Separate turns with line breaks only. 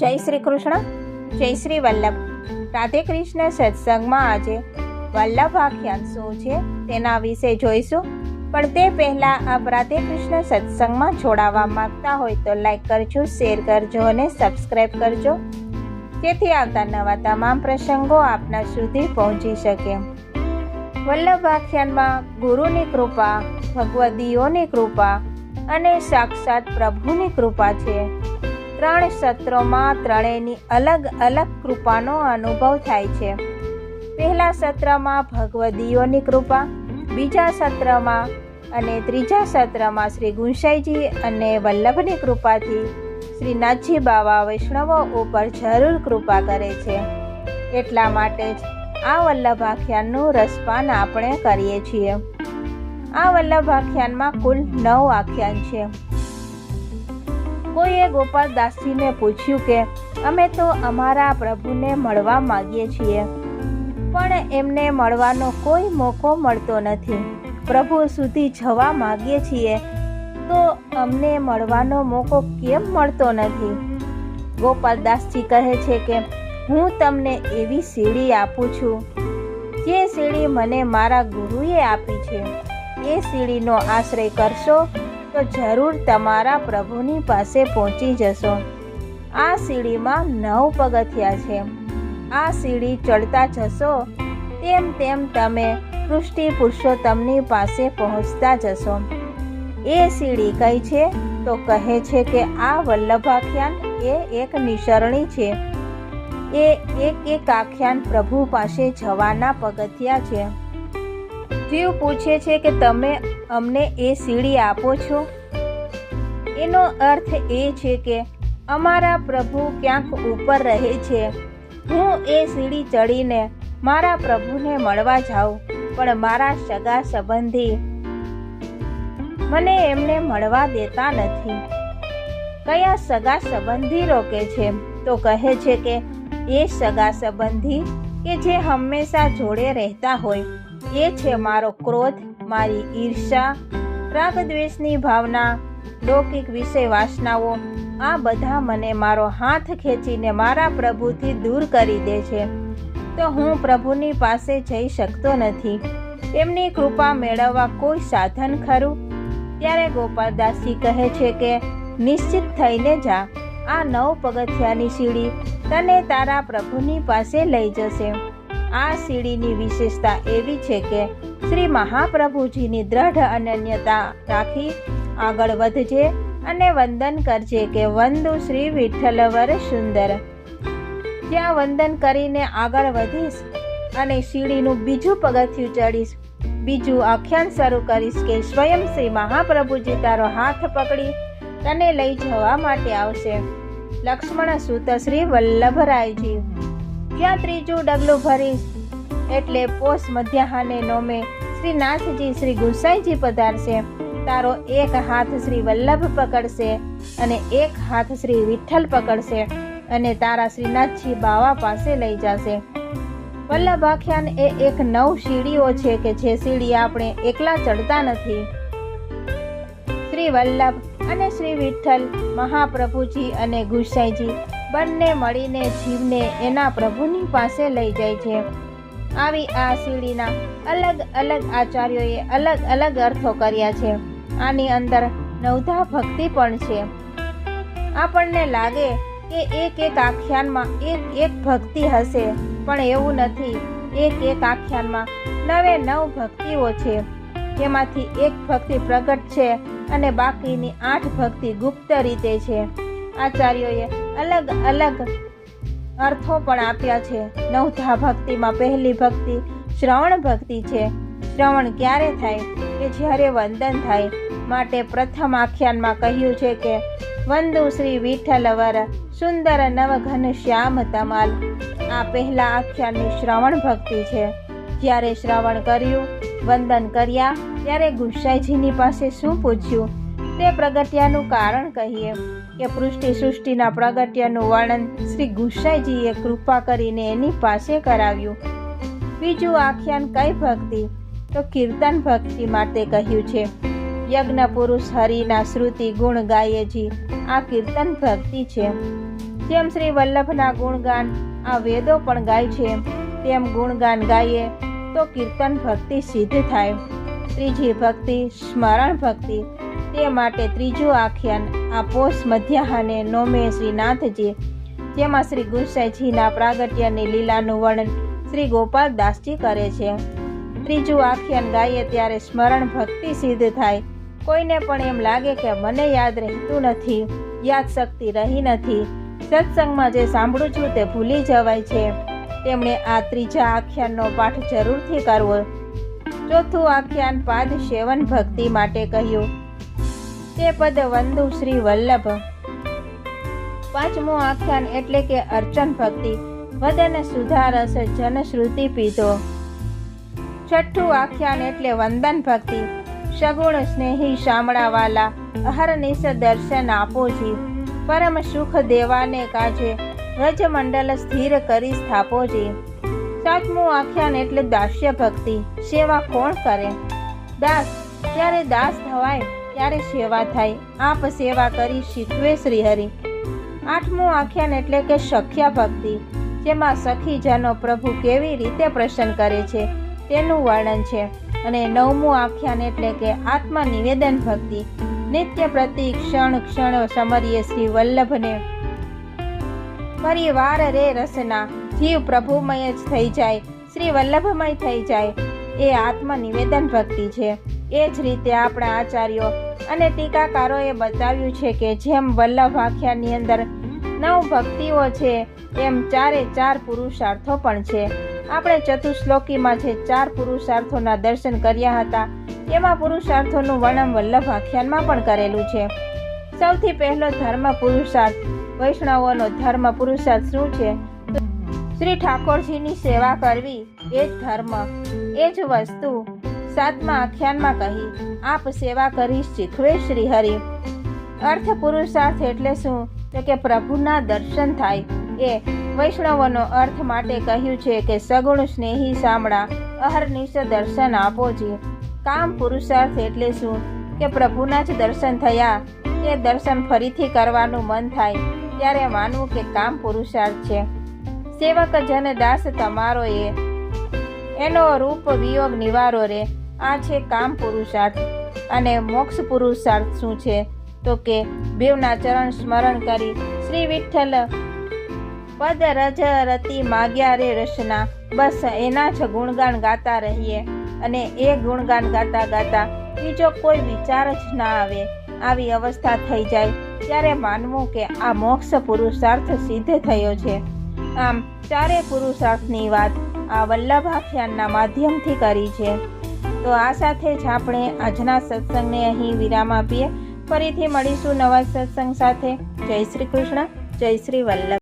જય શ્રી કૃષ્ણ, જય શ્રી વલ્લભ. રાધે કૃષ્ણ સત્સંગમાં આજે વલ્લભ આખ્યાન શું છે તેના વિશે જોઈશું. પણ તે પહેલાં આપ રાધે કૃષ્ણ સત્સંગમાં જોડાવા માંગતા હોય તો લાઈક કરજો, શેર કરજો અને સબસ્ક્રાઈબ કરજો, જેથી આવતા નવા તમામ પ્રસંગો આપના સુધી પહોંચી શકે. વલ્લભ આખ્યાનમાં ગુરુની કૃપા, ભગવદીઓની કૃપા અને સાક્ષાત પ્રભુની કૃપા છે. 3 સત્રોમાં ત્રણેયની અલગ અલગ કૃપાનો અનુભવ થાય છે. પહેલા સત્રમાં ભગવદીઓની કૃપા, બીજા સત્રમાં અને ત્રીજા સત્રમાં શ્રી ગુંસાઈજી અને વલ્લભની કૃપાથી શ્રીનાથજી બાવા વૈષ્ણવો ઉપર જરૂર કૃપા કરે છે. એટલા માટે જ આ વલ્લભ આખ્યાનનું રસપાન આપણે કરીએ છીએ. આ વલ્લભ આખ્યાનમાં કુલ 9 આખ્યાન છે. કોઈએ ગોપાલદાસજીને પૂછ્યું કે અમે તો અમારા પ્રભુને મળવા માગીએ છીએ, પણ એમને મળવાનો કોઈ મોકો મળતો નથી. પ્રભુ સુધી જવા માગીએ છીએ તો અમને મળવાનો મોકો કેમ મળતો નથી? ગોપાલદાસજી કહે છે કે હું તમને એવી સીડી આપું છું, જે સીડી મને મારા ગુરુએ આપી છે. એ સીડીનો આશ્રય કરશો તો જરૂર તમારા પ્રભુની પાસે પહોંચી જશો. આ સીડીમાં 9 પગથિયા છે. આ સીડી ચડતા જશો તેમ તેમ તમે પૃષ્ટિ પુરુષોત્તમની પાસે પહોંચતા જશો. એ સીડી કઈ છે તો કહે છે કે આ વલ્લભ આખ્યાન એ એક નિસરણી છે. એ એક આખ્યાન પ્રભુ પાસે જવાના પગથિયા છે. જીવ પૂછે છે કે તમે અમને એ સીડી આપો છો. એનો અર્થ એ છે કે અમારા પ્રભુ ક્યાંક ઉપર રહે છે. હું એ સીડી ચડીને મારા પ્રભુને મળવા જાઉં, પણ મારા સગા સંબંધી મને એમને મળવા દેતા નથી. કયા સગા સંબંધી રોકે છે? તો કહે છે કે એ સગા સંબંધી કે જે હંમેશા જોડે રહેતા હોય, એ છે મારો ક્રોધ, મારી ઈર્ષા, રાગ દ્વેષની ભાવના, લૌકિક વિષય વાસનાઓ. આ બધા મને મારો હાથ ખેંચીને મારા પ્રભુથી દૂર કરી દે છે, તો હું પ્રભુની પાસે જઈ શકતો નથી. તેમની કૃપા મેળવવા કોઈ સાધન ખરું? ત્યારે ગોપાલદાસજી કહે છે કે નિશ્ચિત થઈને જા. આ 9 પગથિયાની સીડી તને તારા પ્રભુની પાસે લઈ જશે. આ સીડીની વિશેષતા એવી છે કે શ્રી મહાપ્રભુજીની દ્રઢ અનન્યતા રાખી આગળ વધજે અને વંદન કરજે કે વંદુ શ્રી વિઠ્ઠલવર સુંદર. જ્યાં વંદન કરીને આગળ વધીશ અને સીડીનું બીજું પગથિયું ચડીશ, બીજું આખ્યાન શરૂ કરીશ કે સ્વયં શ્રી મહાપ્રભુજી તારો હાથ પકડી તને લઈ જવા માટે આવશે. લક્ષ્મણ સૂત શ્રી વલ્લભરાયજી. જ્યાં ત્રીજું ડગલું ભરીશ એટલે પોષ મધ્યાહને નોમે શ્રીનાથજી શ્રી ગુંસાઈજી પધારશે. તારો એક હાથ શ્રી વલ્લભ પકડશે અને એક હાથ શ્રી વિઠ્ઠલ પકડશે અને તારા શ્રીનાથજી બાવા પાસે લઈ જશે. વલ્લભ આખ્યાન એ એક 9 સીડીઓ છે કે જે સીડી આપણે એકલા ચડતા નથી. શ્રી વલ્લભ અને શ્રી વિઠ્ઠલ, મહાપ્રભુજી અને ગુંસાઈજી બંને મળીને જીવને એના પ્રભુની પાસે લઈ જાય છે. આવી આ સીડીના અલગ અલગ આચાર્યોએ અલગ અલગ અર્થો કર્યા છે. આની અંદર નવધા ભક્તિ પણ છે. આપણને લાગે કે એક આખ્યાનમાં એક ભક્તિ હશે, પણ એવું નથી. એક આખ્યાનમાં 9 ભક્તિઓ છે, જેમાંથી એક ભક્તિ પ્રગટ છે અને બાકીની 8 ભક્તિ ગુપ્ત રીતે છે. આચાર્યોએ અલગ અલગ અર્થો પણ આપ્યા છે. નવધા ભક્તિમાં પહેલી ભક્તિ શ્રવણ ભક્તિ છે. શ્રવણ ક્યારે થાય? કે જ્યારે વંદન થાય. માટે પ્રથમ આખ્યાનમાં કહ્યું છે કે વંદુ શ્રી વિઠ્ઠલવર સુંદર નવઘન શ્યામ તમાલ. આ પહેલા આખ્યાનની શ્રવણ ભક્તિ છે. જ્યારે શ્રવણ કર્યું, વંદન કર્યા, ત્યારે ગુંસાઈજીની પાસે શું પૂછ્યું તે પ્રગટ્યાનું કારણ કહીએ કે પૃષ્ટિ સૃષ્ટિના પ્રગટ્યનું વર્ણન શ્રી ગુંસાઈજીએ કૃપા કરીને એની પાસે કરાવ્યું. બીજું આખ્યાન કઈ ભક્તિ? તો કીર્તન ભક્તિ માટે કહ્યું છે. યજ્ઞ પુરુષ હરિના શ્રુતિ ગુણ ગાયેજી. આ કીર્તન ભક્તિ છે. જેમ શ્રી વલ્લભના ગુણગાન આ વેદો પણ ગાય છે, તેમ ગુણગાન ગાઈએ તો કીર્તન ભક્તિ સિદ્ધ થાય. ત્રીજી ભક્તિ સ્મરણ ભક્તિ. તે માટે ત્રીજું આખ્યાન આ પોષ મધ્યાહને નોમે શ્રીનાથજી, જેમાં શ્રી ગુંસાઈજીના પ્રાગટ્યની લીલાનું વર્ણન શ્રી ગોપાલદાસજી કરે છે. ત્રીજું આખ્યાન ગાઈએ ત્યારે સ્મરણ ભક્તિ સિદ્ધ થાય. કોઈને પણ એમ લાગે કે મને યાદ રહેતું નથી, યાદ શક્તિ રહી નથી, સત્સંગમાં જે સાંભળું છું તે ભૂલી જવાય છે, તેમણે આ ત્રીજા આખ્યાનનો પાઠ જરૂરથી કરવો. ચોથું આખ્યાન પાદ સેવન ભક્તિ માટે કહ્યું, તે પદ વંદુ શ્રી વલ્લભ. પાંચમું આખ્યાન એટલે કે અર્ચન ભક્તિ, વદન સુધારસ જનશ્રુતિ પીધો. છઠ્ઠું આખ્યાન એટલે વંદન ભક્તિ, સગુણ સ્નેહી શામળાવાલા અહર્નિશ દર્શન આપોજી, પરમ સુખ દેવાને કાજે વ્રજમંડલ સ્થિર કરી સ્થાપોજી. સાતમું આખ્યાન એટલે દાસ્ય ભક્તિ, સેવા કોણ કરે? દાસ. જ્યારે દાસ થવાય ત્યારે સેવા થાય, આપ સેવા કરી શીખવે શ્રીહરિ. આઠમું આખ્યાન એટલે કે સખ્યા ભક્તિ, જેમાં સખીજનો પ્રભુ કેવી રીતે પ્રસન્ન કરે છે તેનું વર્ણન છે. અને નવમું આખ્યાન એટલે કે આત્મા નિવેદન ભક્તિ, નિત્ય પ્રતિ ક્ષણ ક્ષણ સમરીએ શ્રી વલ્લભને પરિવાર રે રસના, જીવ પ્રભુમય જ થઈ જાય, શ્રી વલ્લભમય થઈ જાય, એ આત્મા નિવેદન ભક્તિ છે. એ જ રીતે આપણા આચાર્યો અને ટીકાકારોએ બતાવ્યું છે કે જેમ વલ્લભ આખ્યાનની અંદર 9 ભક્તિઓ છે, એમ 4 પુરુષાર્થો પણ છે. આપણે ચતુશ્લોકીમાં જે 4 પુરુષાર્થોના દર્શન કર્યા હતા, એમાં પુરુષાર્થોનું વર્ણન વલ્લભ આખ્યાનમાં પણ કરેલું છે. સૌથી પહેલો ધર્મ પુરુષાર્થ, વૈષ્ણવોનો ધર્મ પુરુષાર્થ શું છે? શ્રી ઠાકોરજીની સેવા કરવી એ જ ધર્મ, એ જ વસ્તુ 7મા આખ્યાનમાં કહી, આપ સેવા કરી શીખવે શ્રીહરિ. અર્થ પુરુષાર્થ એટલે શું? તો કે પ્રભુના દર્શન થાય. એ વૈષ્ણવોનો અર્થ માટે કહ્યું છે કે સગુણ સ્નેહી શામળા અહર્નિશ દર્શન આપોજી. કામ પુરુષાર્થ એટલે શું? કે પ્રભુના જ દર્શન થયા, એ દર્શન ફરીથી કરવાનું મન થાય ત્યારે માનવું કે કામ પુરુષાર્થ છે. સેવક જન દાસ તમારો એનો રૂપ વિયોગ નિવારો રે, આ છે કામ પુરુષાર્થ. અને મોક્ષ પુરુષાર્થ શું છે? તો કે બેવના ચરણ સ્મરણ કરી શ્રી વિઠ્ઠલ પદ રજ રતિ માગ્યા રે રસના, બસ એના જ ગુણગાન ગાતા રહીએ. અને એ ગુણગાન ગાતા ગાતા બીજો કોઈ વિચાર જ ના આવે, આવી અવસ્થા થઈ જાય ત્યારે માનવું કે આ મોક્ષ પુરુષાર્થ સિદ્ધ થયો છે. આમ 4 પુરુષાર્થની વાત આ વલ્લભ આખ્યાનના માધ્યમથી કરી છે. તો આ સાથે જ આપણે આજના સત્સંગને અહીં વિરામ આપીએ. ફરીથી મળીશું નવા સત્સંગ સાથે. જય શ્રી કૃષ્ણ, જય શ્રી વલ્લભ.